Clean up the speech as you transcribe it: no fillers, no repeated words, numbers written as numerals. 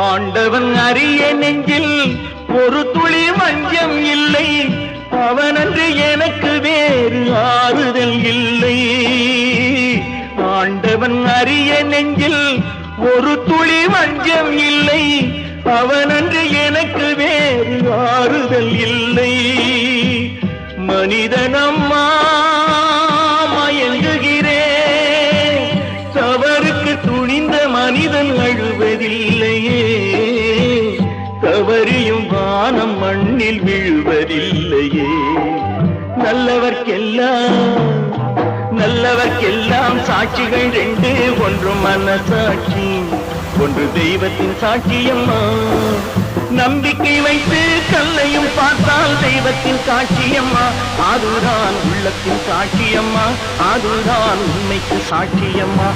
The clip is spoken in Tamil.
ஆண்டவன் அறிய நெஞ்சில் ஒரு துளி வஞ்சம் இல்லை, அவனன்று எனக்கு வேறு ஆறுதல் இல்லை. ஆண்டவன் அறிய நெஞ்சில் ஒரு துளி வஞ்சம் இல்லை, அவனன்று எனக்கு வேறு ஆறுதல் இல்லை. மனிதனம்மா மயங்குகிறேன், தவறுக்கு துணிந்த மனிதன் அழுவதில்லையே, தவறியும் வானம் மண்ணில் விழுவதில்லையே. நல்லவர்க்கெல்லாம் சாட்சிகள் ரெண்டு, ஒன்று மனசாட்சி, ஒன்று தெய்வத்தின் சாட்சியம்மா. நம்பிக்கை வைத்து கல்லையும் பார்த்தால் தெய்வத்தின் சாட்சியம்மா, அதுதான் உள்ளத்தின் சாட்சியம்மா, அதுதான் உண்மைக்கு சாட்சியம்மா.